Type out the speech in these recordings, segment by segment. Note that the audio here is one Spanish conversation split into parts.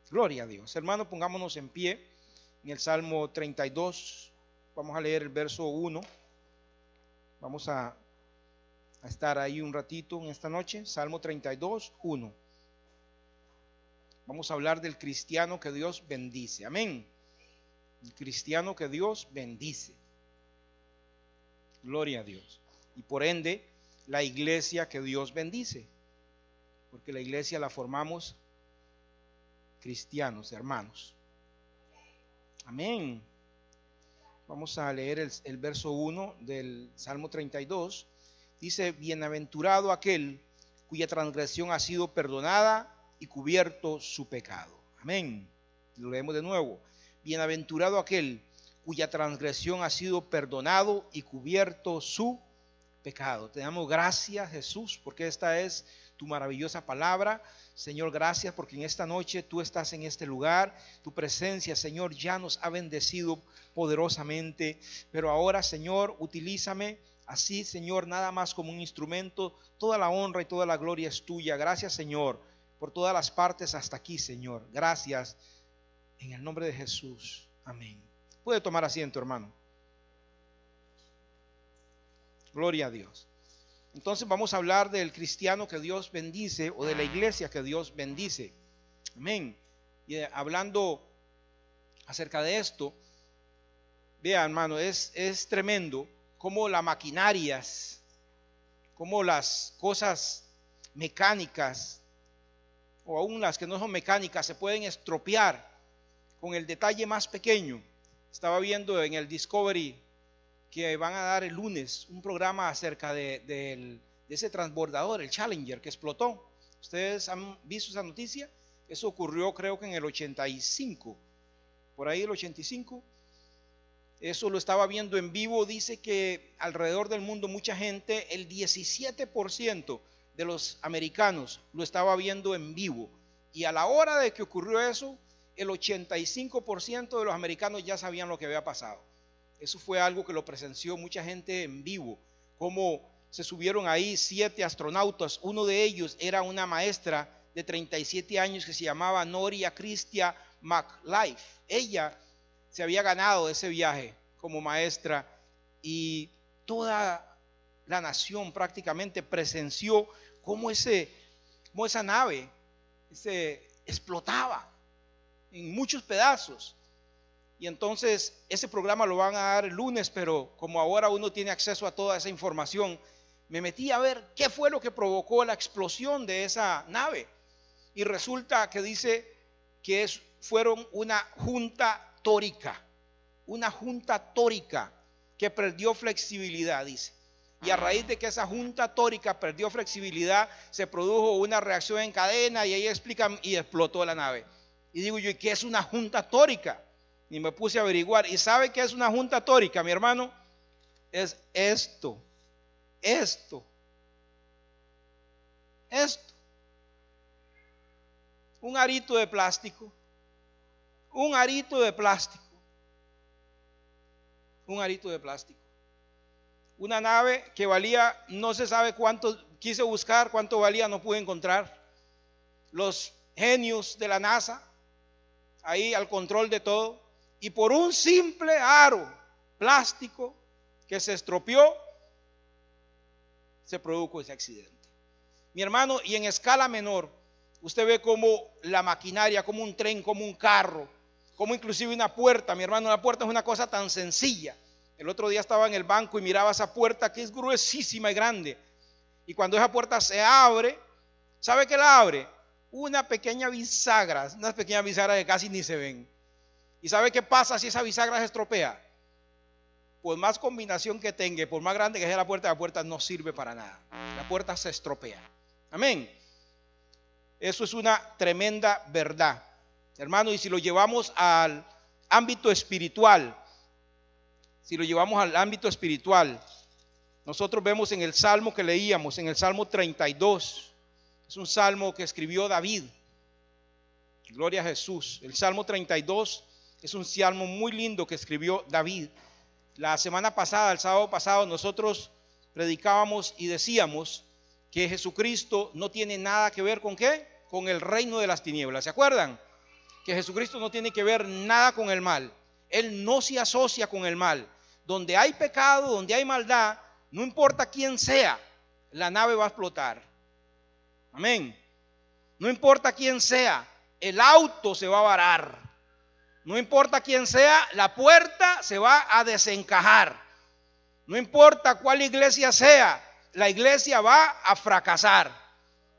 Gloria a Dios. Hermano, pongámonos en pie en el Salmo 32. Vamos a leer el verso 1. Vamos a estar ahí un ratito en esta noche. Salmo 32, 1. Vamos a hablar del cristiano que Dios bendice. Amén. El cristiano que Dios bendice. Gloria a Dios. Y por ende, la iglesia que Dios bendice. Porque la iglesia la formamos cristianos, hermanos. Amén. Vamos a leer el verso 1 del Salmo 32. Dice: bienaventurado aquel cuya transgresión ha sido perdonada y cubierto su pecado. Amén. Lo leemos de nuevo. Bienaventurado aquel cuya transgresión ha sido perdonado y cubierto su pecado. Te damos gracias, Jesús, porque esta es tu maravillosa palabra. Señor, gracias porque en esta noche tú estás en este lugar. Tu presencia, Señor, ya nos ha bendecido poderosamente. Pero ahora, Señor, utilízame así, Señor, nada más como un instrumento. Toda la honra y toda la gloria es tuya. Gracias, Señor, por todas las partes hasta aquí, Señor. Gracias en el nombre de Jesús. Amén. Puede tomar asiento, hermano. Gloria a Dios. Entonces vamos a hablar del cristiano que Dios bendice, o de la iglesia que Dios bendice. Amén. Y hablando acerca de esto, vea, hermano, es tremendo cómo las maquinarias, cómo las cosas mecánicas, o aún las que no son mecánicas, se pueden estropear con el detalle más pequeño. Estaba viendo en el Discovery que van a dar el lunes un programa acerca de ese transbordador, el Challenger, que explotó. ¿Ustedes han visto esa noticia? Eso ocurrió creo que en el 85, por ahí el 85. Eso lo estaba viendo en vivo. Dice que alrededor del mundo mucha gente, el 17% de los americanos lo estaba viendo en vivo. Y a la hora de que ocurrió eso, el 85% de los americanos ya sabían lo que había pasado. Eso fue algo que lo presenció mucha gente en vivo, como se subieron ahí 7 astronautas. Uno de ellos era una maestra de 37 años que se llamaba Noria Christia McLife. Ella se había ganado ese viaje como maestra y toda la nación prácticamente presenció cómo esa nave se explotaba en muchos pedazos. Y entonces ese programa lo van a dar el lunes, pero como ahora uno tiene acceso a toda esa información, me metí a ver qué fue lo que provocó la explosión de esa nave. Y resulta que dice que fueron una junta tórica que perdió flexibilidad, dice. Y a raíz de que esa junta tórica perdió flexibilidad, se produjo una reacción en cadena y ahí explican y explotó la nave. Y digo yo, ¿y qué es una junta tórica? Y me puse a averiguar. ¿Y sabe qué es una junta tórica, mi hermano? Es esto. Un arito de plástico. Una nave que valía, no se sabe cuánto, quise buscar cuánto valía, no pude encontrar. Los genios de la NASA, ahí al control de todo. Y por un simple aro plástico que se estropeó, se produjo ese accidente. Mi hermano, y en escala menor, usted ve como la maquinaria, como un tren, como un carro, como inclusive una puerta. Mi hermano, la puerta es una cosa tan sencilla. El otro día estaba en el banco y miraba esa puerta que es gruesísima y grande. Y cuando esa puerta se abre, ¿sabe qué la abre? Unas pequeñas bisagras que casi ni se ven. ¿Y sabe qué pasa si esa bisagra se estropea? Por más combinación que tenga, por más grande que sea la puerta no sirve para nada. La puerta se estropea. Amén. Eso es una tremenda verdad, hermano. Y si lo llevamos al ámbito espiritual, nosotros vemos en el salmo que leíamos, en el Salmo 32, es un salmo que escribió David. Gloria a Jesús. El Salmo 32 es un salmo muy lindo que escribió David. La semana pasada, el sábado pasado, nosotros predicábamos y decíamos que Jesucristo no tiene nada que ver con ¿qué? Con el reino de las tinieblas. ¿Se acuerdan? que Jesucristo no tiene que ver nada con el mal. Él no se asocia con el mal. Donde hay pecado, donde hay maldad, no importa quién sea, la nave va a explotar. Amén. No importa quién sea, el auto se va a varar. No importa quién sea, la puerta se va a desencajar. No importa cuál iglesia sea, la iglesia va a fracasar.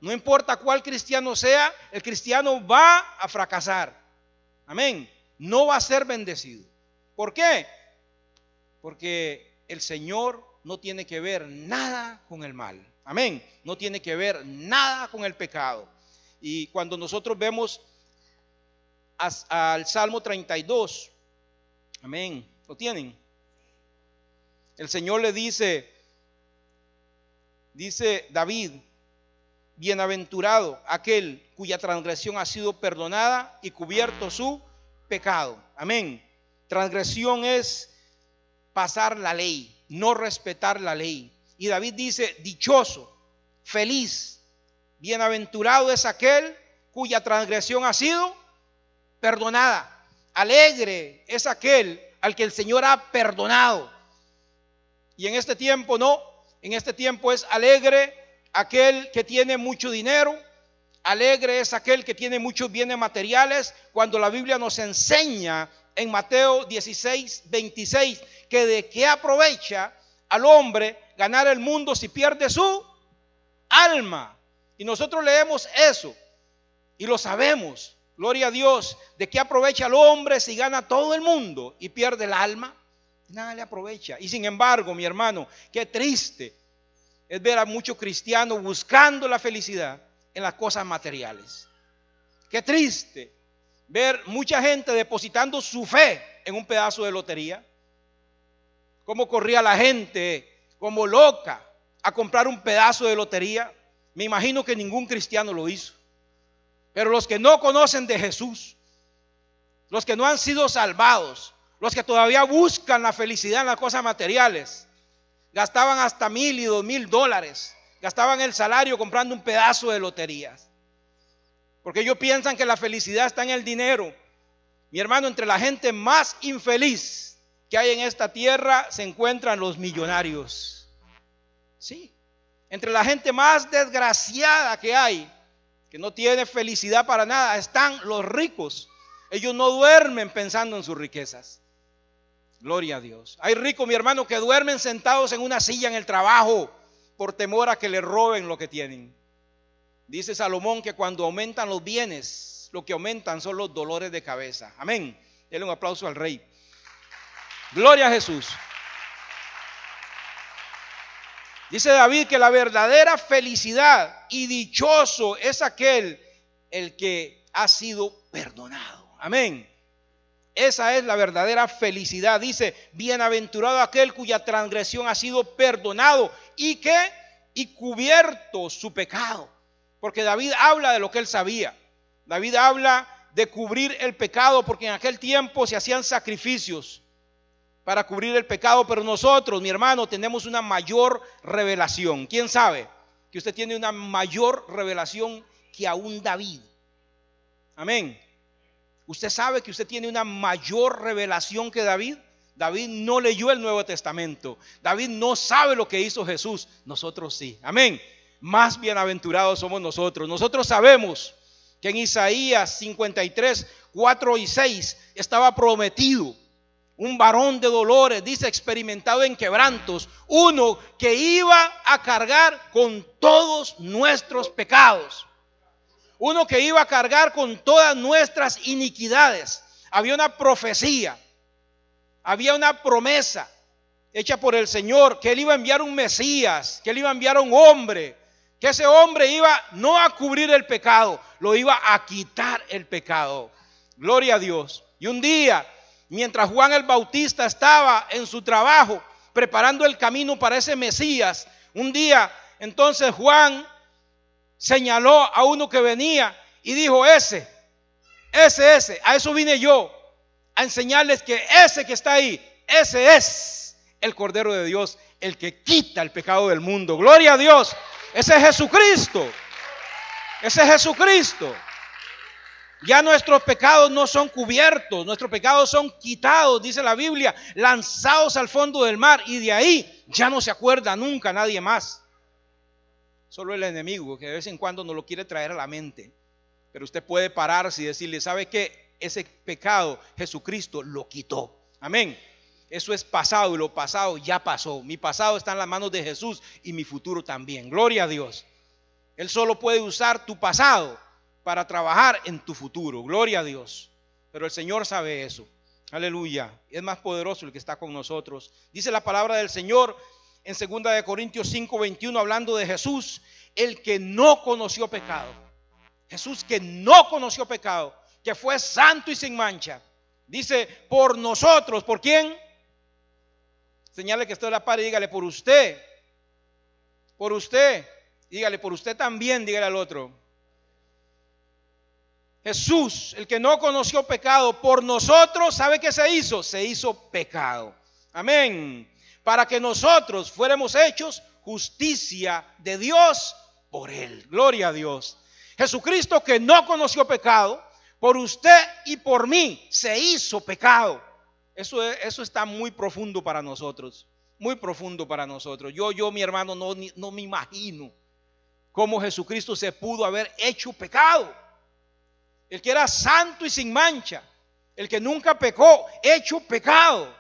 No importa cuál cristiano sea, el cristiano va a fracasar. Amén. No va a ser bendecido. ¿Por qué? Porque el Señor no tiene que ver nada con el mal. Amén. No tiene que ver nada con el pecado. Y cuando nosotros vemos al Salmo 32, amén, ¿lo tienen? El Señor le dice David: bienaventurado aquel cuya transgresión ha sido perdonada y cubierto su pecado. Amén. Transgresión es pasar la ley, no respetar la ley. Y David dice: dichoso, feliz, bienaventurado es aquel cuya transgresión ha sido perdonada. Alegre es aquel al que el Señor ha perdonado. Y en este tiempo no, en este tiempo es alegre aquel que tiene mucho dinero, alegre es aquel que tiene muchos bienes materiales, cuando la Biblia nos enseña en Mateo 16, 26, que de qué aprovecha al hombre ganar el mundo si pierde su alma. Y nosotros leemos eso y lo sabemos, gloria a Dios. ¿De qué aprovecha al hombre si gana todo el mundo y pierde el alma? Nada le aprovecha. Y sin embargo, mi hermano, qué triste es ver a muchos cristianos buscando la felicidad en las cosas materiales. Qué triste ver mucha gente depositando su fe en un pedazo de lotería. Cómo corría la gente como loca a comprar un pedazo de lotería. Me imagino que ningún cristiano lo hizo. Pero los que no conocen de Jesús, los que no han sido salvados, los que todavía buscan la felicidad en las cosas materiales, gastaban hasta $1,000 y $2,000. Gastaban el salario comprando un pedazo de loterías. Porque ellos piensan que la felicidad está en el dinero. Mi hermano, entre la gente más infeliz que hay en esta tierra se encuentran los millonarios. Sí. Entre la gente más desgraciada que hay, que no tiene felicidad para nada, están los ricos. Ellos no duermen pensando en sus riquezas. Gloria a Dios. Hay ricos, mi hermano, que duermen sentados en una silla en el trabajo por temor a que le roben lo que tienen. Dice Salomón que cuando aumentan los bienes, lo que aumentan son los dolores de cabeza. Amén. Denle un aplauso al Rey. Gloria a Jesús. Dice David que la verdadera felicidad y dichoso es aquel el que ha sido perdonado. Amén. Esa es la verdadera felicidad. Dice: bienaventurado aquel cuya transgresión ha sido perdonado y cubierto su pecado. Porque David habla de lo que él sabía. David habla de cubrir el pecado, porque en aquel tiempo se hacían sacrificios para cubrir el pecado. Pero nosotros, mi hermano, tenemos una mayor revelación. ¿Quién sabe que usted tiene una mayor revelación que aún David? Amén. Usted sabe que usted tiene una mayor revelación que David. David no leyó el Nuevo Testamento. David no sabe lo que hizo Jesús. Nosotros sí. Amén. Más bienaventurados somos nosotros. Nosotros sabemos que en Isaías 53, 4 y 6 estaba prometido un varón de dolores, dice, experimentado en quebrantos, uno que iba a cargar con todos nuestros pecados. Uno que iba a cargar con todas nuestras iniquidades. Había una profecía, había una promesa hecha por el Señor, que Él iba a enviar un Mesías, que Él iba a enviar un hombre, que ese hombre iba no a cubrir el pecado, lo iba a quitar el pecado. Gloria a Dios. Y un día, mientras Juan el Bautista estaba en su trabajo, preparando el camino para ese Mesías, un día entonces Juan señaló a uno que venía y dijo: ese, a eso vine yo, a enseñarles que ese que está ahí, ese es el Cordero de Dios, el que quita el pecado del mundo. Gloria a Dios. Ese es Jesucristo. Ese es Jesucristo. Ya nuestros pecados no son cubiertos, nuestros pecados son quitados, dice la Biblia, lanzados al fondo del mar, y de ahí ya no se acuerda nunca nadie más. Solo el enemigo, que de vez en cuando nos lo quiere traer a la mente. Pero usted puede pararse y decirle, ¿sabe qué? Ese pecado Jesucristo lo quitó. Amén. Eso es pasado, y lo pasado ya pasó. Mi pasado está en las manos de Jesús y mi futuro también. Gloria a Dios. Él solo puede usar tu pasado para trabajar en tu futuro. Gloria a Dios. Pero el Señor sabe eso. Aleluya. Es más poderoso el que está con nosotros. Dice la palabra del Señor en 2 de Corintios 5:21, hablando de Jesús, el que no conoció pecado. Jesús que no conoció pecado, que fue santo y sin mancha. Dice, por nosotros. ¿Por quién? Señale que esté a la par y dígale, por usted. Por usted. Dígale, por usted también, dígale al otro. Jesús, el que no conoció pecado, por nosotros, ¿sabe qué se hizo? Se hizo pecado. Amén. Para que nosotros fuéramos hechos justicia de Dios por él. Gloria a Dios. Jesucristo que no conoció pecado, por usted y por mí se hizo pecado. Eso está muy profundo para nosotros. Muy profundo para nosotros. Yo mi hermano, no me imagino cómo Jesucristo se pudo haber hecho pecado. El que era santo y sin mancha, el que nunca pecó, hecho pecado.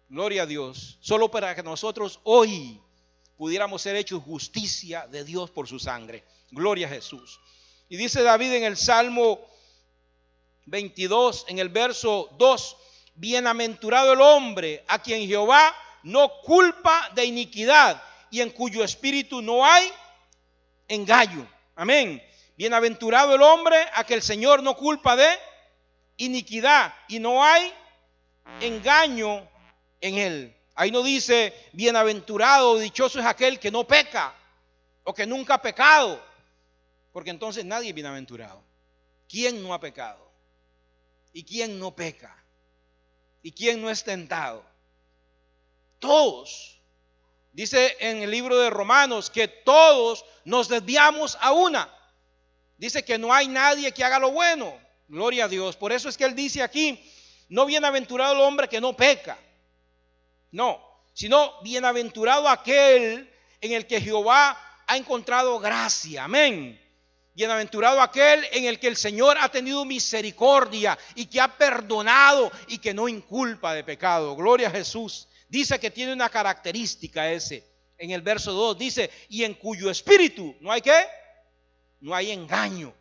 Gloria a Dios. Solo para que nosotros hoy pudiéramos ser hechos justicia de Dios por su sangre. Gloria a Jesús. Y dice David en el Salmo 22, en el verso 2, bienaventurado el hombre a quien Jehová no culpa de iniquidad y en cuyo espíritu no hay engaño. Amén. Bienaventurado el hombre a que el Señor no culpa de iniquidad y no hay engaño en él. Ahí no dice bienaventurado o dichoso es aquel que no peca o que nunca ha pecado, porque entonces nadie es bienaventurado. ¿Quién no ha pecado? ¿Y quién no peca? ¿Y quién no es tentado? Todos. Dice en el libro de Romanos que todos nos desviamos a una. Dice que no hay nadie que haga lo bueno. Gloria a Dios. Por eso es que él dice aquí, no bienaventurado el hombre que no peca. No, sino bienaventurado aquel en el que Jehová ha encontrado gracia. Amén. Bienaventurado aquel en el que el Señor ha tenido misericordia y que ha perdonado y que no inculpa de pecado. Gloria a Jesús. Dice que tiene una característica ese. En el verso 2 dice, y en cuyo espíritu no hay ¿qué? No hay engaño.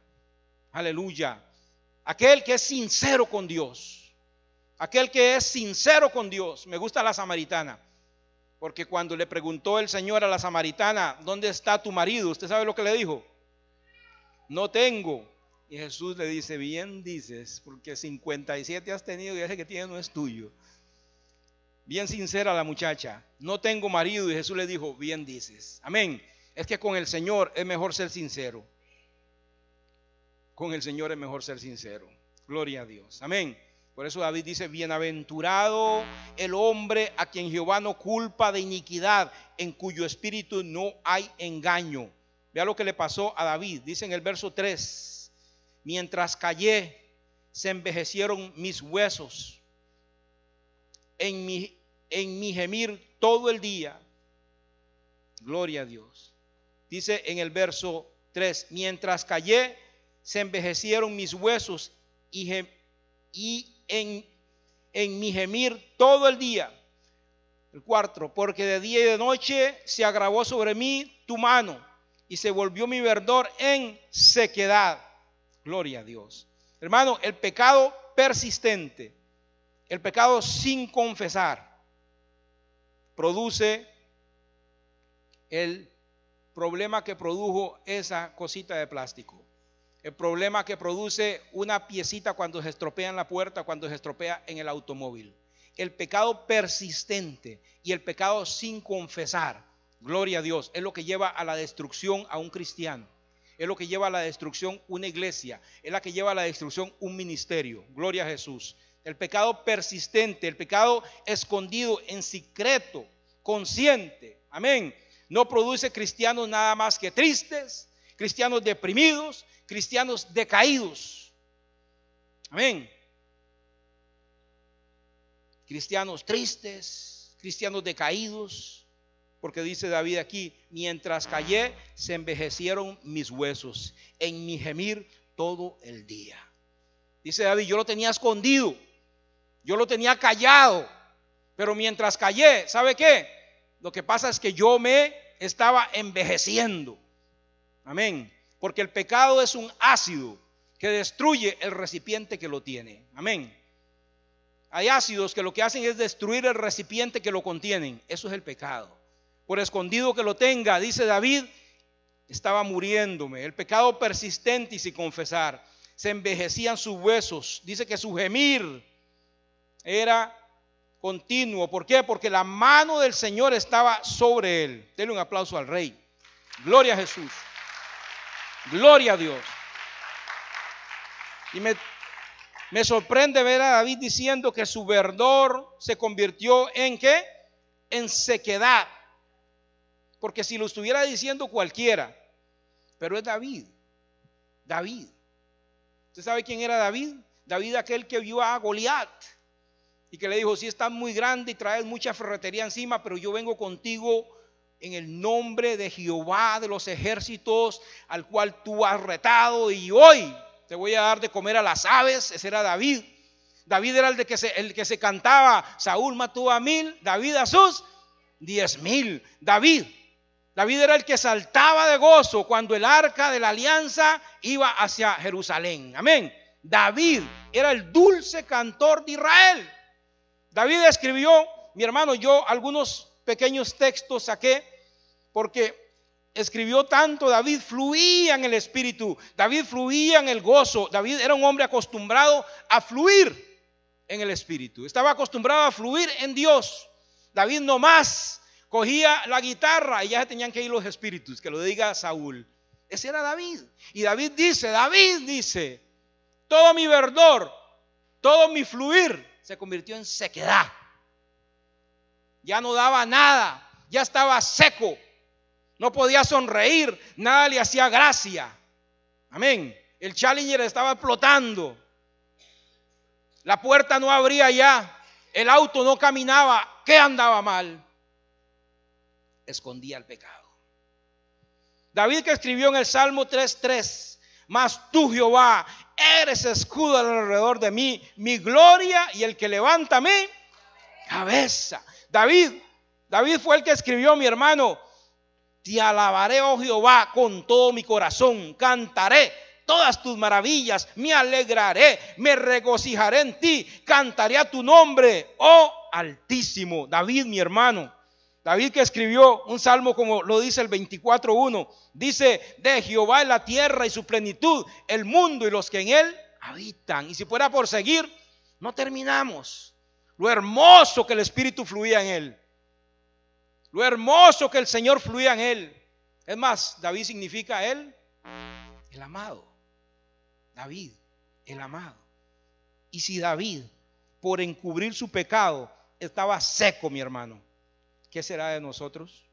Aleluya. Aquel que es sincero con Dios. Aquel que es sincero con Dios. Me gusta la samaritana. Porque cuando le preguntó el Señor a la samaritana, ¿dónde está tu marido? ¿Usted sabe lo que le dijo? No tengo. Y Jesús le dice, bien dices, porque 57 has tenido y ese que tienes no es tuyo. Bien sincera la muchacha, no tengo marido, y Jesús le dijo, bien dices. Amén. Es que con el Señor es mejor ser sincero. Con el Señor es mejor ser sincero. Gloria a Dios. Amén. Por eso David dice, bienaventurado el hombre a quien Jehová no culpa de iniquidad, en cuyo espíritu no hay engaño. Vea lo que le pasó a David. Dice en el verso 3, mientras callé, se envejecieron mis huesos. En mi gemir todo el día. Gloria a Dios. Dice en el verso 3, mientras callé, se envejecieron mis huesos y en mi gemir todo el día. El 4, porque de día y de noche se agravó sobre mí tu mano y se volvió mi verdor en sequedad. Gloria a Dios. Hermano, el pecado persistente, el pecado sin confesar, produce el problema que produjo esa cosita de plástico. El problema que produce una piecita cuando se estropea en la puerta, cuando se estropea en el automóvil. El pecado persistente y el pecado sin confesar, gloria a Dios, es lo que lleva a la destrucción a un cristiano. Es lo que lleva a la destrucción una iglesia. Es la que lleva a la destrucción un ministerio. Gloria a Jesús. El pecado persistente, el pecado escondido en secreto, consciente. Amén. No produce cristianos nada más que tristes, cristianos deprimidos, cristianos decaídos. Amén. Cristianos tristes, cristianos decaídos, porque dice David aquí: mientras callé, se envejecieron mis huesos, en mi gemir todo el día. Dice David: yo lo tenía escondido, yo lo tenía callado, pero mientras callé, ¿sabe qué? Lo que pasa es que yo me estaba envejeciendo. Amén. Porque el pecado es un ácido que destruye el recipiente que lo tiene. Amén. Hay ácidos que lo que hacen es destruir el recipiente que lo contienen. Eso es el pecado. Por escondido que lo tenga, dice David, estaba muriéndome. El pecado persistente y sin confesar. Se envejecían sus huesos. Dice que su gemir era continuo. ¿Por qué? Porque la mano del Señor estaba sobre él. Denle un aplauso al Rey. Gloria a Jesús. Gloria a Dios. Y me sorprende ver a David diciendo que su verdor se convirtió en ¿qué? En sequedad. Porque si lo estuviera diciendo cualquiera, pero es David. David. ¿Usted sabe quién era David? David, aquel que vio a Goliat y que le dijo: si estás muy grande y traes mucha ferretería encima, pero yo vengo contigo en el nombre de Jehová de los ejércitos, al cual tú has retado, y hoy te voy a dar de comer a las aves. Ese era David. David era el que se cantaba: Saúl mató a 1000, David a sus 10,000. David era el que saltaba de gozo cuando el arca de la alianza iba hacia Jerusalén. Amén. David era el dulce cantor de Israel. David escribió, mi hermano, yo algunos pequeños textos saqué, porque escribió tanto. David fluía en el espíritu, David fluía en el gozo. David era un hombre acostumbrado a fluir en el espíritu, estaba acostumbrado a fluir en Dios. David nomás cogía la guitarra y ya se tenían que ir los espíritus, que lo diga Saúl. Ese era David. Y David dice, todo mi verdor, todo mi fluir se convirtió en sequedad. Ya no daba nada, ya estaba seco. No podía sonreír, nada le hacía gracia. Amén. El Challenger estaba explotando. La puerta no abría ya. El auto no caminaba. ¿Qué andaba mal? Escondía el pecado. David, que escribió en el Salmo 3:3: mas tú, Jehová, eres escudo alrededor de mí, mi gloria y el que levanta mi cabeza. David fue el que escribió, mi hermano: te alabaré, oh Jehová, con todo mi corazón, cantaré todas tus maravillas, me alegraré, me regocijaré en ti, cantaré a tu nombre, oh Altísimo. David, mi hermano, David, que escribió un salmo como lo dice el 24:1, dice: de Jehová es la tierra y su plenitud, el mundo y los que en él habitan. Y si fuera por seguir, no terminamos. Lo hermoso que el Espíritu fluía en él. Lo hermoso que el Señor fluía en él. Es más, David significa él, el amado. David, el amado. Y si David, por encubrir su pecado, estaba seco, mi hermano, ¿qué será de nosotros?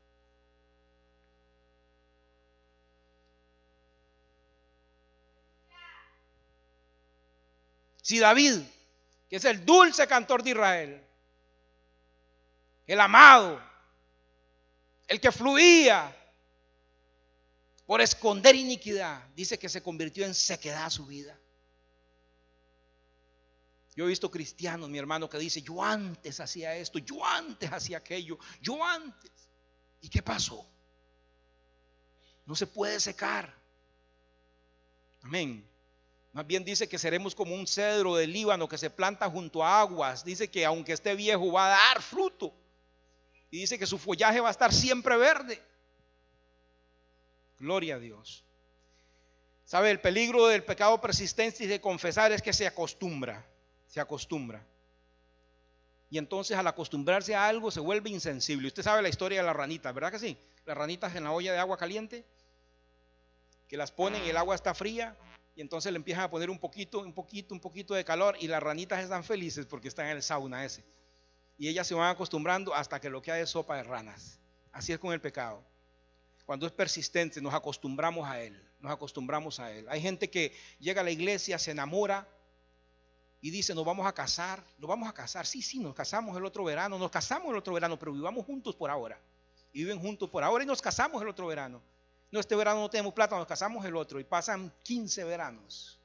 Si David, que es el dulce cantor de Israel, el amado, el que fluía por esconder iniquidad, dice que se convirtió en sequedad su vida. Yo he visto cristianos, mi hermano, que dice: yo antes hacía esto, yo antes hacía aquello, yo antes. ¿Y qué pasó? No se puede secar. Amén. Más bien dice que seremos como un cedro del Líbano que se planta junto a aguas. Dice que aunque esté viejo va a dar fruto. Y dice que su follaje va a estar siempre verde. Gloria a Dios. ¿Sabe? El peligro del pecado persistente y de confesar es que se acostumbra. Y entonces al acostumbrarse a algo se vuelve insensible. Usted sabe la historia de las ranitas, ¿verdad que sí? Las ranitas en la olla de agua caliente, que las ponen y el agua está fría, y entonces le empiezan a poner un poquito de calor, y las ranitas están felices porque están en el sauna ese. Y ellas se van acostumbrando hasta que lo que hay es sopa de ranas. Así es con el pecado. Cuando es persistente nos acostumbramos a él. Nos acostumbramos a él. Hay gente que llega a la iglesia, se enamora y dice, nos vamos a casar. Nos vamos a casar. Sí, nos casamos el otro verano. Nos casamos el otro verano, pero vivamos juntos por ahora. Y viven juntos por ahora y nos casamos el otro verano. No, este verano no tenemos plata, nos casamos el otro. Y pasan 15 veranos.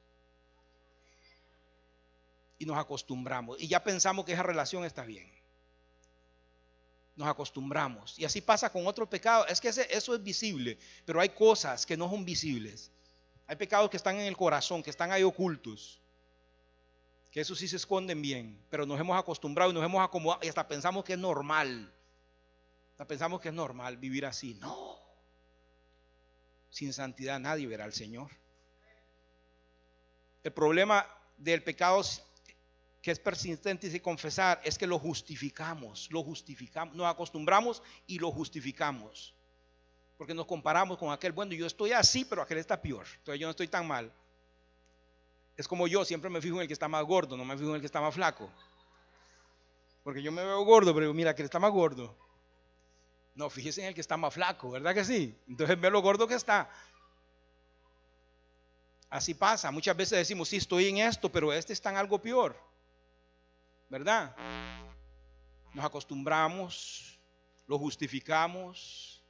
Y nos acostumbramos. Y ya pensamos que esa relación está bien. Nos acostumbramos. Y así pasa con otro pecado. Es que eso es visible, pero hay cosas que no son visibles. Hay pecados que están en el corazón, que están ahí ocultos, que esos sí se esconden bien, pero nos hemos acostumbrado y nos hemos acomodado y hasta pensamos que es normal. Hasta pensamos que es normal vivir así. No. Sin santidad nadie verá al Señor. El problema del pecado que es persistente y sin confesar es que lo justificamos, nos acostumbramos y lo justificamos, porque nos comparamos con aquel. Bueno, yo estoy así, pero aquel está peor, entonces yo no estoy tan mal. Es como yo siempre me fijo en el que está más gordo, no me fijo en el que está más flaco, porque yo me veo gordo, pero mira, aquel está más gordo. No, fíjese en el que está más flaco, ¿verdad que sí? Entonces ve lo gordo que está. Así pasa, muchas veces decimos, sí, estoy en esto, pero este está en algo peor, ¿verdad? Nos acostumbramos, lo justificamos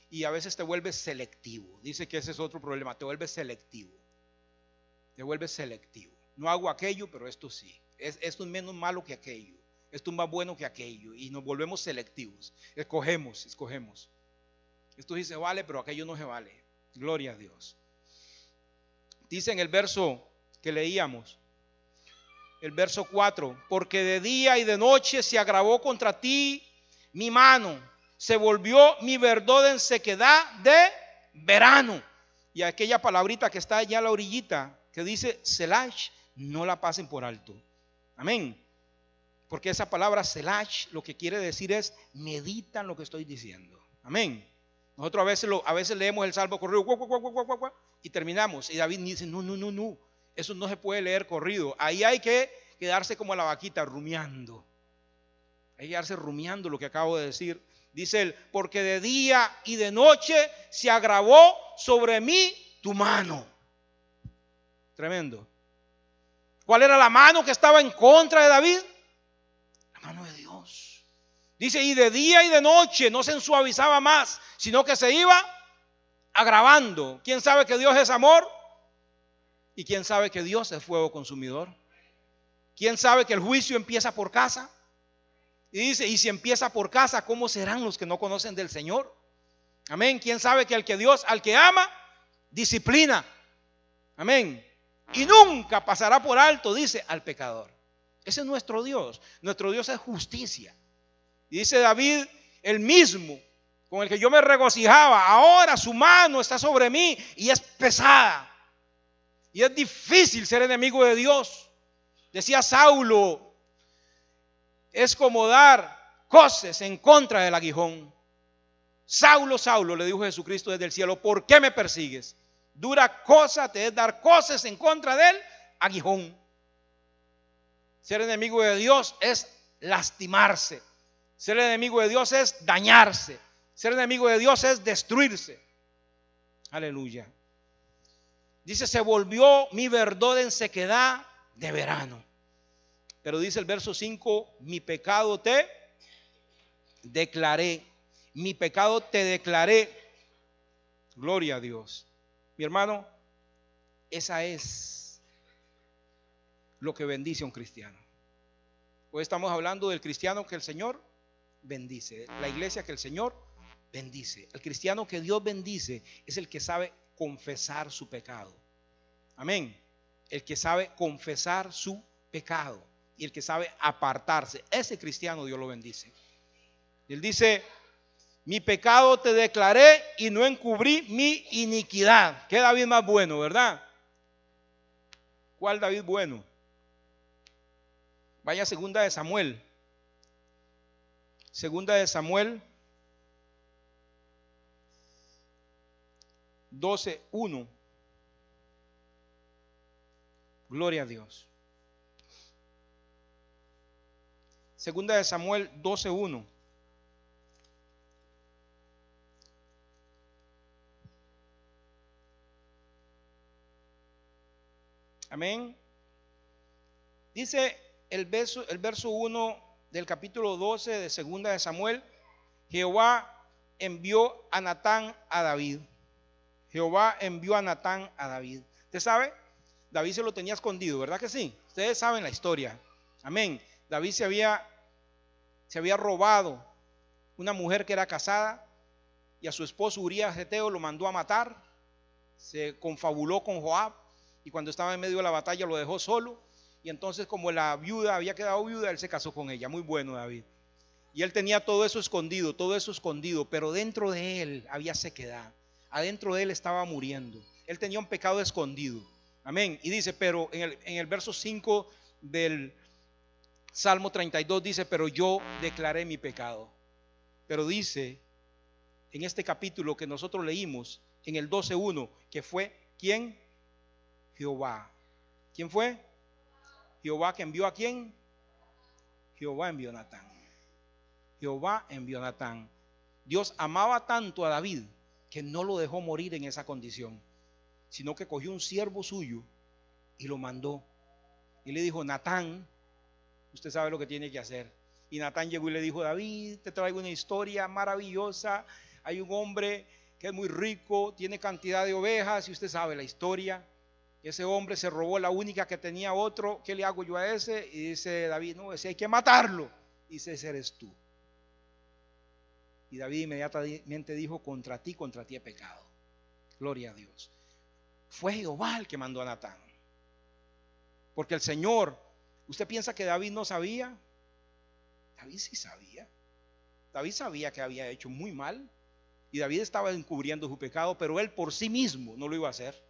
y a veces te vuelves selectivo. Dice que ese es otro problema, te vuelves selectivo. Te vuelves selectivo. No hago aquello, pero esto sí. Esto es menos malo que aquello. Esto es más bueno que aquello. Y nos volvemos selectivos. Escogemos. Esto sí se vale, pero aquello no se vale. Gloria a Dios. Dice en el verso que leíamos, el verso 4, porque de día y de noche se agravó contra ti mi mano, se volvió mi verdor en sequedad de verano. Y aquella palabrita que está allá a la orillita, que dice Selash, no la pasen por alto. Amén. Porque esa palabra Selash lo que quiere decir es meditan lo que estoy diciendo. Amén. Nosotros a veces leemos el salmo corrido y terminamos. Y David dice, no. Eso no se puede leer corrido. Ahí hay que quedarse como la vaquita rumiando. Hay que quedarse rumiando lo que acabo de decir. Dice él, porque de día y de noche se agravó sobre mí tu mano. Tremendo. ¿Cuál era la mano que estaba en contra de David? La mano de Dios. Dice, y de día y de noche no se ensuavizaba más, sino que se iba agravando. ¿Quién sabe que Dios es amor? ¿Y quién sabe que Dios es fuego consumidor? ¿Quién sabe que el juicio empieza por casa? Y dice, y si empieza por casa, ¿cómo serán los que no conocen del Señor? Amén. ¿Quién sabe que al que ama, disciplina? Amén. Y nunca pasará por alto, dice, al pecador. Ese es nuestro Dios. Nuestro Dios es justicia. Y dice David, el mismo con el que yo me regocijaba, ahora su mano está sobre mí y es pesada. Y es difícil ser enemigo de Dios. Decía Saulo, es como dar coces en contra del aguijón. Saulo, Saulo, le dijo Jesucristo desde el cielo, ¿por qué me persigues? Dura cosa te es dar coces en contra del aguijón. Ser enemigo de Dios es lastimarse. Ser enemigo de Dios es dañarse. Ser enemigo de Dios es destruirse. Aleluya. Dice, se volvió mi verdor en sequedad de verano. Pero dice el verso 5, mi pecado te declaré. Mi pecado te declaré. Gloria a Dios. Mi hermano, esa es lo que bendice a un cristiano. Hoy estamos hablando del cristiano que el Señor bendice. La iglesia que el Señor bendice. El cristiano que Dios bendice es el que sabe confesar su pecado. Amén. El que sabe confesar su pecado y el que sabe apartarse. Ese cristiano Dios lo bendice. Él dice, mi pecado te declaré y no encubrí mi iniquidad. ¿Qué David más bueno, verdad? ¿Cuál David bueno? Vaya segunda de Samuel. Segunda de Samuel 12:1. Gloria a Dios. Segunda de Samuel 12:1. Amén. Dice el verso 1 del capítulo 12 de segunda de Samuel: Jehová envió a Natán a David. Jehová envió a Natán a David. ¿Usted sabe? David se lo tenía escondido, ¿verdad que sí? Ustedes saben la historia. Amén. David se había robado una mujer que era casada, y a su esposo Urías Geteo lo mandó a matar. Se confabuló con Joab, y cuando estaba en medio de la batalla lo dejó solo. Y entonces, como la viuda había quedado viuda, él se casó con ella. Muy bueno David. Y él tenía todo eso escondido, pero dentro de él había sequedad. Adentro de él estaba muriendo. Él tenía un pecado escondido. Amén. Y dice, pero en el verso 5 del Salmo 32 dice: pero yo declaré mi pecado. Pero dice en este capítulo que nosotros leímos, en el 12:1, que fue ¿quién? Jehová. ¿Quién fue? Jehová, que envió ¿a quién? Jehová envió a Natán. Jehová envió a Natán. Dios amaba tanto a David que no lo dejó morir en esa condición, sino que cogió un siervo suyo y lo mandó. Y le dijo: Natán, usted sabe lo que tiene que hacer. Y Natán llegó y le dijo: David, te traigo una historia maravillosa. Hay un hombre que es muy rico, tiene cantidad de ovejas, y usted sabe la historia. Ese hombre se robó la única que tenía otro. ¿Qué le hago yo a ese? Y dice David: no, ese hay que matarlo. Dice: ese eres tú. Y David inmediatamente dijo: contra ti he pecado. Gloria a Dios. Fue Jehová el que mandó a Natán. Porque el Señor, ¿usted piensa que David no sabía? David sí sabía. David sabía que había hecho muy mal, y David estaba encubriendo su pecado, pero él por sí mismo no lo iba a hacer.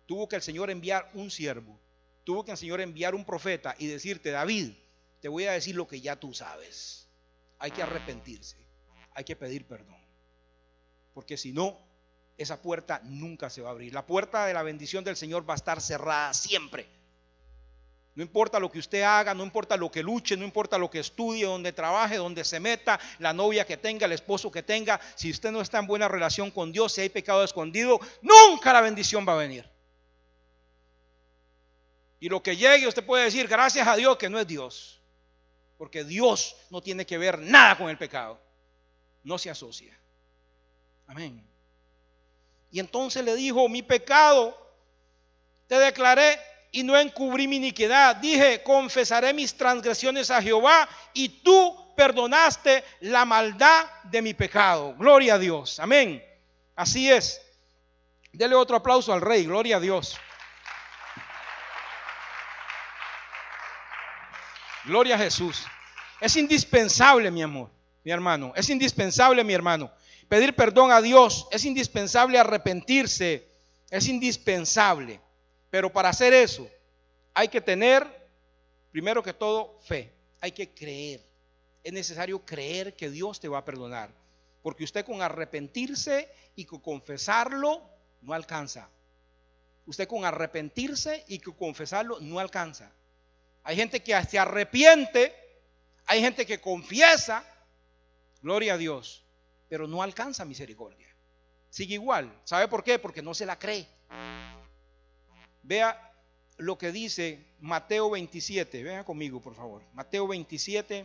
Tuvo que el Señor enviar un siervo, tuvo que el Señor enviar un profeta y decirte: David, te voy a decir lo que ya tú sabes. Hay que arrepentirse, hay que pedir perdón, porque si no, esa puerta nunca se va a abrir. La puerta de la bendición del Señor va a estar cerrada siempre. No importa lo que usted haga, no importa lo que luche, no importa lo que estudie, donde trabaje, donde se meta, la novia que tenga, el esposo que tenga, si usted no está en buena relación con Dios, si hay pecado escondido, nunca la bendición va a venir. Y lo que llegue, usted puede decir: gracias a Dios que no es Dios, porque Dios no tiene que ver nada con el pecado, no se asocia. Amén. Y entonces le dijo: mi pecado te declaré y no encubrí mi iniquidad. Dije: confesaré mis transgresiones a Jehová, y tú perdonaste la maldad de mi pecado. Gloria a Dios. Amén. Así es. Dele otro aplauso al Rey. Gloria a Dios. Gloria a Jesús. Es indispensable, mi amor, mi hermano. Es indispensable, mi hermano, pedir perdón a Dios. Es indispensable arrepentirse. Es indispensable. Pero para hacer eso hay que tener, primero que todo, fe. Hay que creer. Es necesario creer que Dios te va a perdonar, porque usted con arrepentirse y con confesarlo no alcanza. Usted con arrepentirse y con confesarlo no alcanza. Hay gente que se arrepiente, hay gente que confiesa, gloria a Dios, pero no alcanza misericordia. Sigue igual. ¿Sabe por qué? Porque no se la cree. Vea lo que dice Mateo 27. Vean conmigo, por favor. Mateo 27.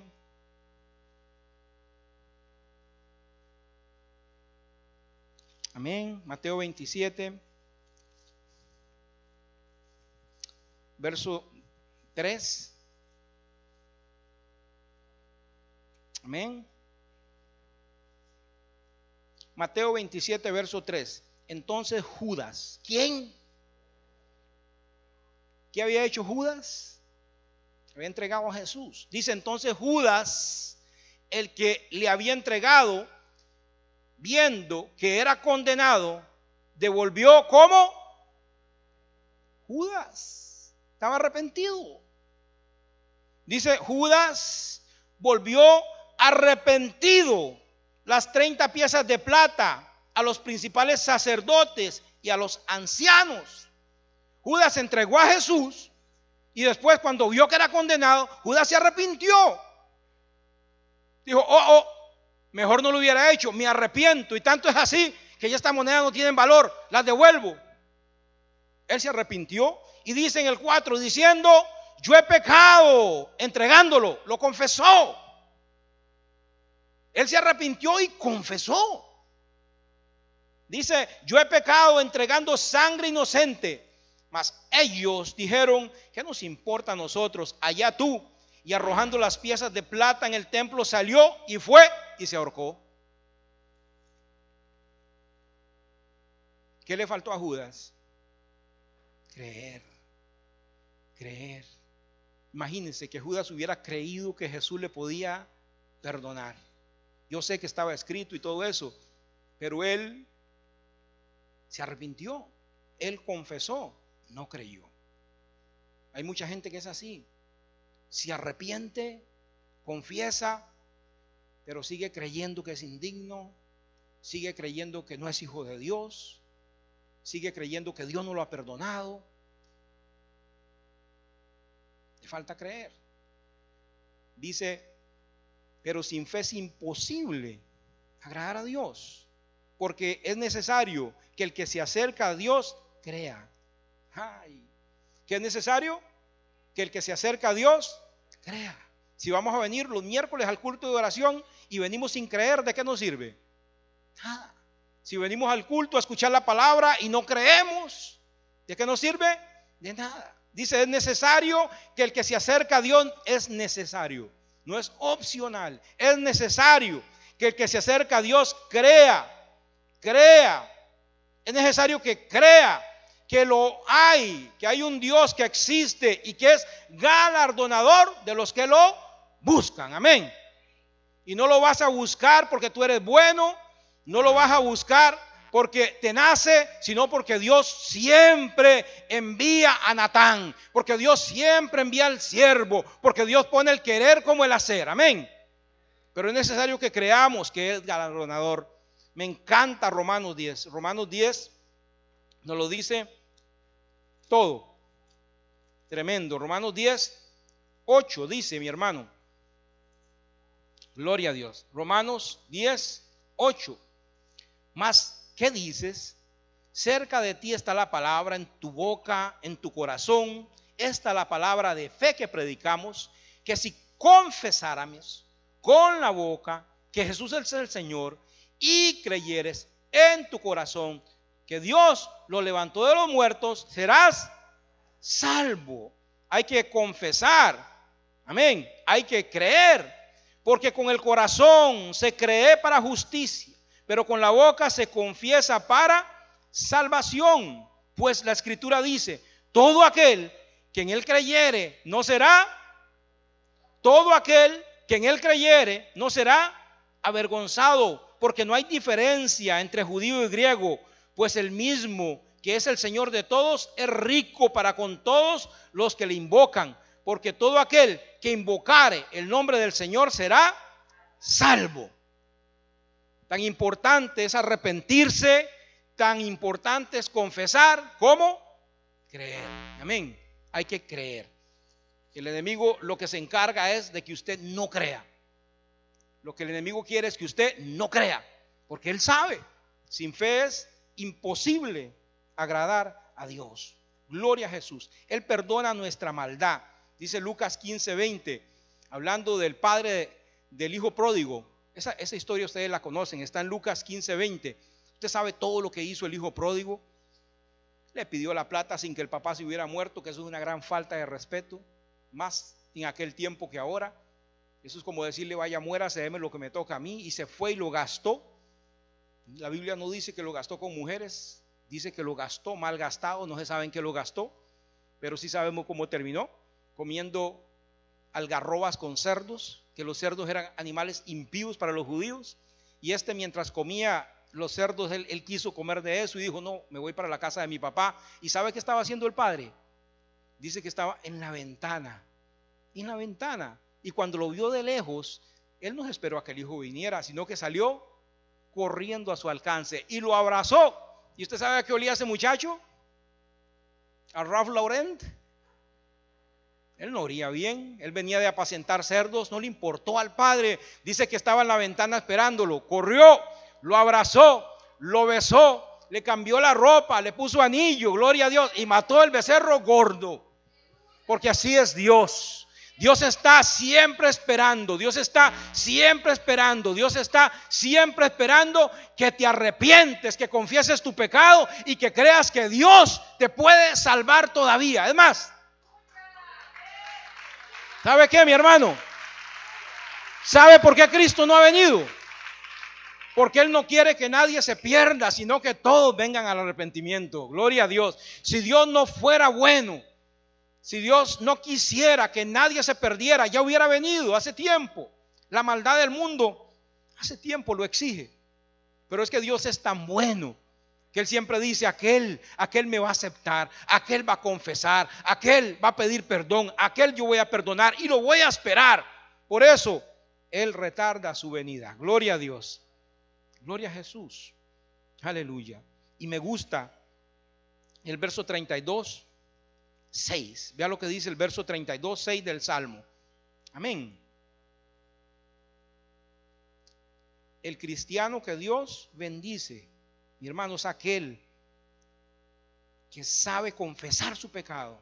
Amén. Mateo 27, verso 3. Amén. Mateo 27, verso 3. Entonces Judas, ¿quién? ¿Qué había hecho Judas? Había entregado a Jesús. Dice: entonces Judas, el que le había entregado, viendo que era condenado, devolvió. ¿Cómo? Judas estaba arrepentido. Dice: Judas volvió arrepentido las 30 piezas de plata a los principales sacerdotes y a los ancianos. Judas entregó a Jesús, y después, cuando vio que era condenado, Judas se arrepintió. Dijo: mejor no lo hubiera hecho, me arrepiento. Y tanto es así que ya estas monedas no tienen valor, las devuelvo. Él se arrepintió y dice en el 4, diciendo, yo he pecado, entregándolo, lo confesó. Él se arrepintió y confesó. Dice, yo he pecado entregando sangre inocente. Mas ellos dijeron, ¿qué nos importa a nosotros? Allá tú. Y arrojando las piezas de plata en el templo salió y fue y se ahorcó. ¿Qué le faltó a Judas? Creer. Imagínense que Judas hubiera creído que Jesús le podía perdonar. Yo sé que estaba escrito y todo eso, pero él se arrepintió, él confesó, no creyó. Hay mucha gente que es así, se arrepiente, confiesa, pero sigue creyendo que es indigno, sigue creyendo que no es hijo de Dios, sigue creyendo que Dios no lo ha perdonado. Le falta creer. Dice, pero sin fe es imposible agradar a Dios, porque es necesario que el que se acerca a Dios crea. ¿Qué es necesario? Que el que se acerca a Dios crea. Si vamos a venir los miércoles al culto de oración y venimos sin creer, ¿de qué nos sirve? Nada. Si venimos al culto a escuchar la palabra y no creemos, ¿de qué nos sirve? De nada. Dice, es necesario que el que se acerca a Dios, es necesario, no es opcional, es necesario que el que se acerca a Dios crea. Es necesario que crea que lo hay, que hay un Dios que existe y que es galardonador de los que lo buscan. Amén. Y no lo vas a buscar porque tú eres bueno, no lo vas a buscar porque te nace, sino porque Dios siempre envía a Natán, porque Dios siempre envía al siervo, porque Dios pone el querer como el hacer. Amén. Pero es necesario que creamos que es galardonador. Me encanta Romanos 10. Romanos 10 nos lo dice todo. Tremendo. Romanos 10, 8 dice, mi hermano. Gloria a Dios. Romanos 10, 8. Mas, ¿qué dices? Cerca de ti está la palabra, en tu boca, en tu corazón. Esta es la palabra de fe que predicamos, que si confesáramos con la boca que Jesús es el Señor y creyeres en tu corazón que Dios lo levantó de los muertos, serás salvo. Hay que confesar, amén, hay que creer, porque con el corazón se cree para justicia, pero con la boca se confiesa para salvación. Pues la Escritura dice, todo aquel que en él creyere no será, todo aquel que en él creyere no será avergonzado, porque no hay diferencia entre judío y griego, pues el mismo que es el Señor de todos es rico para con todos los que le invocan, porque todo aquel que invocare el nombre del Señor será salvo. Tan importante es arrepentirse, tan importante es confesar como creer. Amén. Hay que creer. El enemigo lo que se encarga es de que usted no crea. Lo que el enemigo quiere es que usted no crea, porque él sabe, sin fe es imposible agradar a Dios. Gloria a Jesús. Él perdona nuestra maldad. Dice Lucas 15:20, hablando del padre del hijo pródigo. Esa historia ustedes la conocen, está en Lucas 15:20. Usted sabe todo lo que hizo el hijo pródigo. Le pidió la plata sin que el papá se hubiera muerto, que eso es una gran falta de respeto, más en aquel tiempo que ahora. Eso es como decirle, vaya, muérase, déme lo que me toca a mí, y se fue y lo gastó. La Biblia no dice que lo gastó con mujeres, dice que lo gastó mal gastado, no se sabe en qué lo gastó, pero sí sabemos cómo terminó, comiendo algarrobas con cerdos, que los cerdos eran animales impíos para los judíos, y mientras comía los cerdos, él quiso comer de eso y dijo, no, me voy para la casa de mi papá. ¿Y sabe qué estaba haciendo el padre? Dice que estaba en la ventana, y cuando lo vio de lejos, él no esperó a que el hijo viniera, sino que salió corriendo a su alcance y lo abrazó. ¿Y usted sabe a qué olía ese muchacho? A Ralph Lauren. Él no olía bien, él venía de apacentar cerdos, no le importó al padre. Dice que estaba en la ventana esperándolo, corrió, lo abrazó, lo besó, le cambió la ropa, le puso anillo, gloria a Dios, y mató el becerro gordo. Porque así es Dios. Dios está siempre esperando, Dios está siempre esperando, Dios está siempre esperando que te arrepientes, que confieses tu pecado y que creas que Dios te puede salvar todavía. Es más, ¿sabe qué, mi hermano? ¿Sabe por qué Cristo no ha venido? Porque Él no quiere que nadie se pierda, sino que todos vengan al arrepentimiento. Gloria a Dios. Si Dios no fuera bueno, si Dios no quisiera que nadie se perdiera, ya hubiera venido hace tiempo. La maldad del mundo hace tiempo lo exige. Pero es que Dios es tan bueno que Él siempre dice: aquel me va a aceptar, aquel va a confesar, aquel va a pedir perdón, aquel yo voy a perdonar y lo voy a esperar. Por eso Él retarda su venida. Gloria a Dios. Gloria a Jesús. Aleluya. Y me gusta el verso 32. 6. Vea lo que dice el verso 32, 6 del Salmo. Amén. El cristiano que Dios bendice, mi hermano, es aquel que sabe confesar su pecado,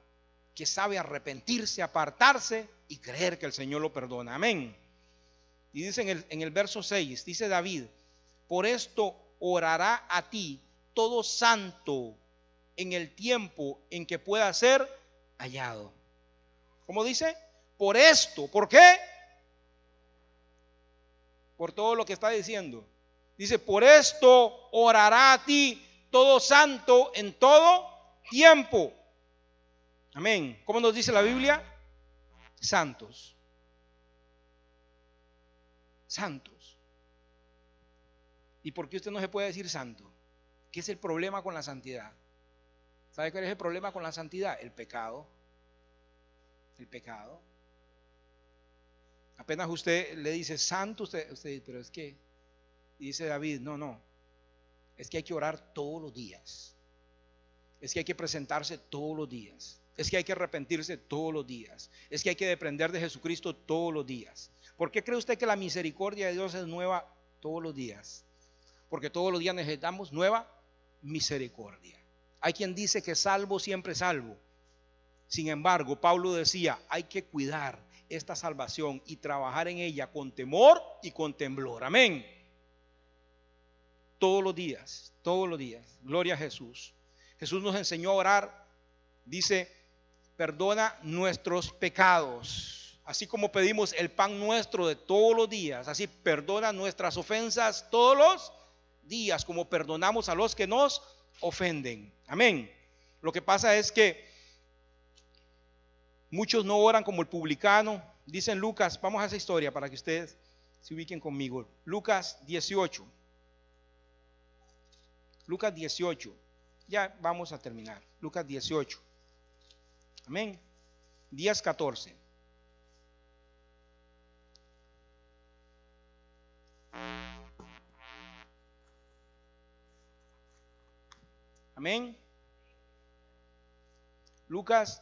que sabe arrepentirse, apartarse y creer que el Señor lo perdona. Amén. Y dice en el verso 6, dice David: por esto orará a ti todo santo en el tiempo en que pueda ser hallado. ¿Cómo dice? Por esto. ¿Por qué? Por todo lo que está diciendo. Dice: por esto orará a ti todo santo en todo tiempo. Amén. ¿Cómo nos dice la Biblia? Santos. Santos. ¿Y por qué usted no se puede decir santo? ¿Qué es el problema con la santidad? ¿Sabe cuál es el problema con la santidad? El pecado. El pecado. Apenas usted le dice santo, usted dice: pero es que, y dice David: no, es que hay que orar todos los días, es que hay que presentarse todos los días, es que hay que arrepentirse todos los días, es que hay que depender de Jesucristo todos los días. ¿Por qué cree usted que la misericordia de Dios es nueva todos los días? Porque todos los días necesitamos nueva misericordia. Hay quien dice que salvo siempre salvo. Sin embargo, Pablo decía: hay que cuidar esta salvación y trabajar en ella con temor y con temblor. Amén. Todos los días, todos los días. Gloria a Jesús. Jesús nos enseñó a orar. Dice: perdona nuestros pecados, así como pedimos el pan nuestro de todos los días, así perdona nuestras ofensas todos los días, como perdonamos a los que nos ofenden. Amén. Lo que pasa es que muchos no oran como el publicano. Dice en Lucas, vamos a esa historia para que ustedes se ubiquen conmigo. Lucas 18. Lucas 18. Ya vamos a terminar. Lucas 18. Amén. 10:14. Amén. Lucas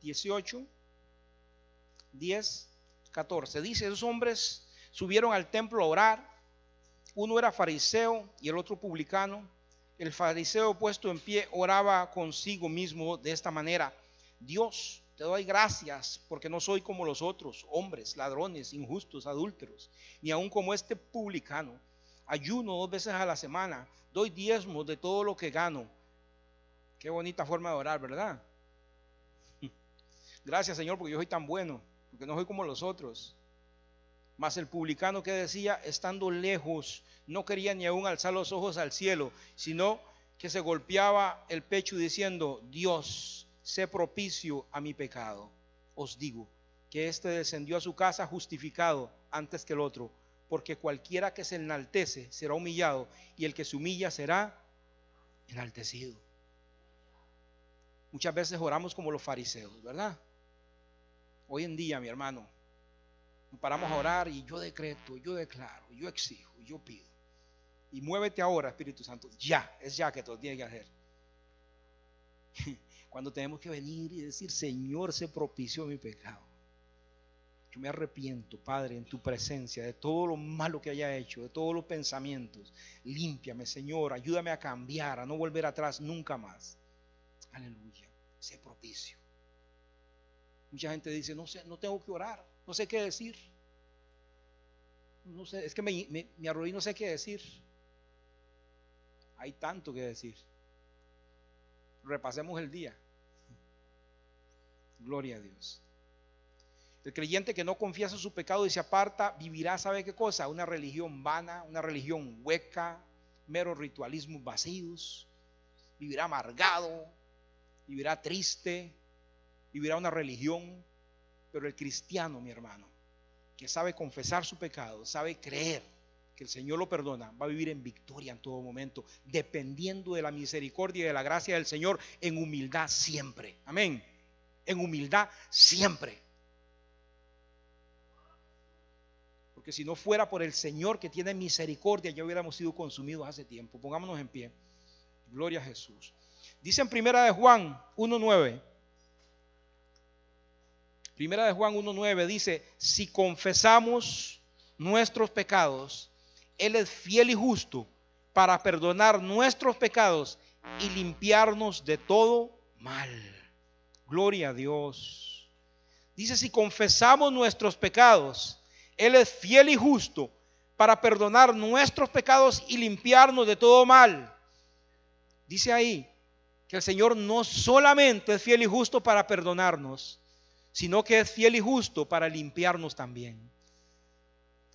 18, 10, 14. Dice: esos hombres subieron al templo a orar. Uno era fariseo y el otro publicano. El fariseo, puesto en pie, oraba consigo mismo de esta manera: Dios, te doy gracias porque no soy como los otros hombres, ladrones, injustos, adúlteros, ni aun como este publicano. Ayuno 2 veces a la semana, doy diezmos de todo lo que gano. Qué bonita forma de orar, ¿verdad? Gracias, Señor, porque yo soy tan bueno, porque no soy como los otros. Mas el publicano, que decía, estando lejos, no quería ni aún alzar los ojos al cielo, sino que se golpeaba el pecho diciendo: Dios, sé propicio a mi pecado. Os digo que éste descendió a su casa justificado antes que el otro, porque cualquiera que se enaltece será humillado, y el que se humilla será enaltecido. Muchas veces oramos como los fariseos, ¿verdad? Hoy en día, mi hermano, nos paramos a orar y yo decreto, yo declaro, yo exijo, yo pido. Y muévete ahora, Espíritu Santo. Ya, es ya que te lo tienes que hacer. Cuando tenemos que venir y decir: Señor, sé propicio a mi pecado. Yo me arrepiento, Padre, en tu presencia, de todo lo malo que haya hecho, de todos los pensamientos. Límpiame, Señor, ayúdame a cambiar, a no volver atrás nunca más. Aleluya, sé propicio. Mucha gente dice, no sé, no tengo que orar, no sé qué decir. No sé, es que me arrodillé, no sé qué decir. Hay tanto que decir. Repasemos el día. Gloria a Dios. El creyente que no confiesa su pecado y se aparta, vivirá, ¿sabe qué cosa? Una religión vana, una religión hueca, meros ritualismos vacíos. Vivirá amargado, vivirá triste, vivirá una religión. Pero el cristiano, mi hermano, que sabe confesar su pecado, sabe creer que el Señor lo perdona, va a vivir en victoria en todo momento, dependiendo de la misericordia y de la gracia del Señor, en humildad siempre. Amén. En humildad siempre. Porque si no fuera por el Señor que tiene misericordia, ya hubiéramos sido consumidos hace tiempo. Pongámonos en pie. Gloria a Jesús. Dice en Primera de Juan 1:9. Primera de Juan 1:9 dice: si confesamos nuestros pecados, Él es fiel y justo para perdonar nuestros pecados y limpiarnos de todo mal. Gloria a Dios. Dice: si confesamos nuestros pecados, Él es fiel y justo para perdonar nuestros pecados y limpiarnos de todo mal. Dice ahí que el Señor no solamente es fiel y justo para perdonarnos, sino que es fiel y justo para limpiarnos también.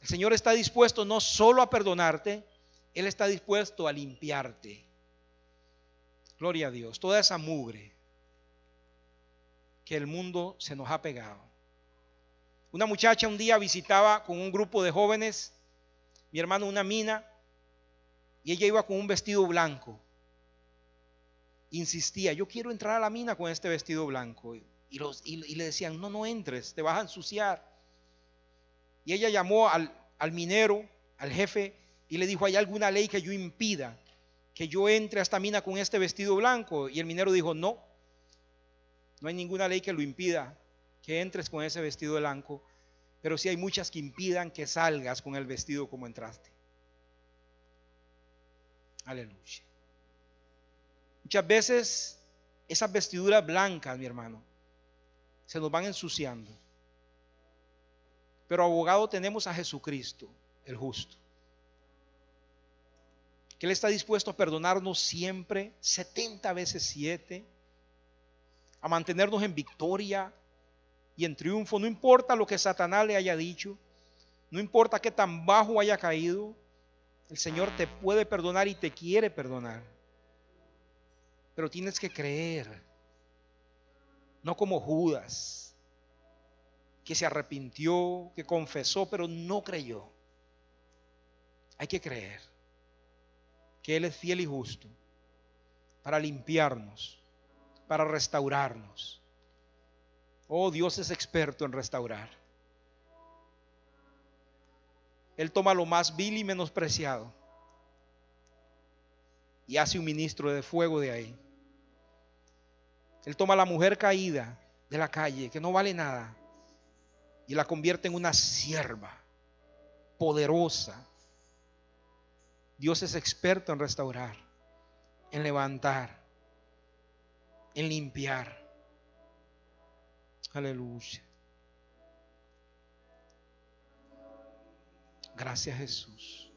El Señor está dispuesto no solo a perdonarte, Él está dispuesto a limpiarte. Gloria a Dios. Toda esa mugre que el mundo se nos ha pegado. Una muchacha un día visitaba con un grupo de jóvenes, mi hermano, una mina, y ella iba con un vestido blanco. Insistía: yo quiero entrar a la mina con este vestido blanco. Y le decían: no entres, te vas a ensuciar. Y ella llamó al minero, al jefe, y le dijo: ¿hay alguna ley que yo impida que yo entre a esta mina con este vestido blanco? Y el minero dijo: no hay ninguna ley que lo impida, que entres con ese vestido blanco, pero sí hay muchas que impidan que salgas con el vestido como entraste. Aleluya. Muchas veces esas vestiduras blancas, mi hermano, se nos van ensuciando. Pero abogado tenemos a Jesucristo, el justo, que Él está dispuesto a perdonarnos siempre, 70 veces 7, a mantenernos en victoria y en triunfo. No importa lo que Satanás le haya dicho, no importa qué tan bajo haya caído, el Señor te puede perdonar y te quiere perdonar. Pero tienes que creer, no como Judas, que se arrepintió, que confesó, pero no creyó. Hay que creer que Él es fiel y justo para limpiarnos, para restaurarnos. Oh, Dios es experto en restaurar. Él toma lo más vil y menospreciado y hace un ministro de fuego de ahí. Él toma a la mujer caída de la calle, que no vale nada, y la convierte en una sierva poderosa. Dios es experto en restaurar, en levantar, en limpiar. Aleluya. Gracias, Jesús.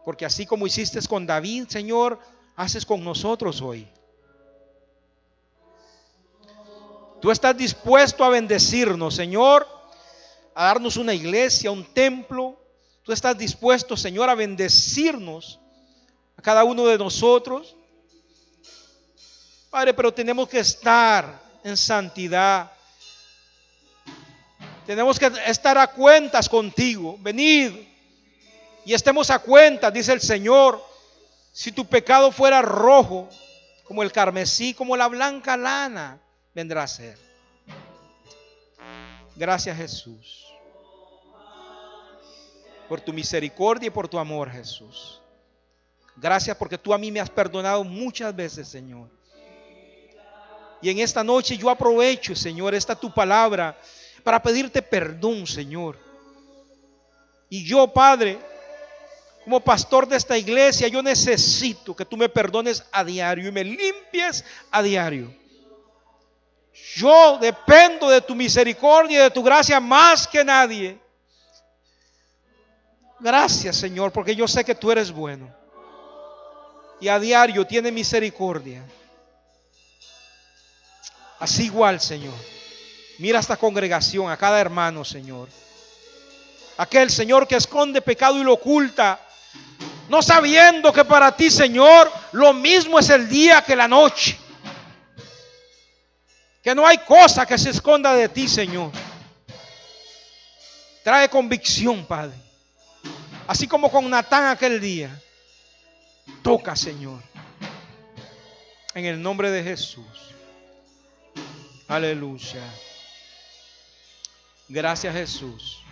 Porque así como hiciste con David, Señor, haces con nosotros hoy. Tú estás dispuesto a bendecirnos, Señor, a darnos una iglesia, un templo. Tú estás dispuesto, Señor, a bendecirnos a cada uno de nosotros. Padre, pero tenemos que estar en santidad. Tenemos que estar a cuentas contigo. Venid y estemos a cuentas, dice el Señor. Si tu pecado fuera rojo como el carmesí, como la blanca lana, vendrá a ser. Gracias, Jesús, por tu misericordia y por tu amor, Jesús. Gracias porque tú a mí me has perdonado muchas veces, Señor. Y en esta noche yo aprovecho, Señor, esta tu palabra para pedirte perdón, Señor. Y yo, Padre, como pastor de esta iglesia, yo necesito que tú me perdones a diario y me limpies a diario. Yo dependo de tu misericordia y de tu gracia más que nadie. Gracias, Señor, porque yo sé que tú eres bueno. Y a diario tienes misericordia. Así igual, Señor. Mira esta congregación, a cada hermano, Señor. Aquel, Señor, que esconde pecado y lo oculta, no sabiendo que para ti, Señor, lo mismo es el día que la noche. Que no hay cosa que se esconda de ti, Señor. Trae convicción, Padre. Así como con Natán aquel día. Toca, Señor. En el nombre de Jesús. Aleluya. Gracias, Jesús.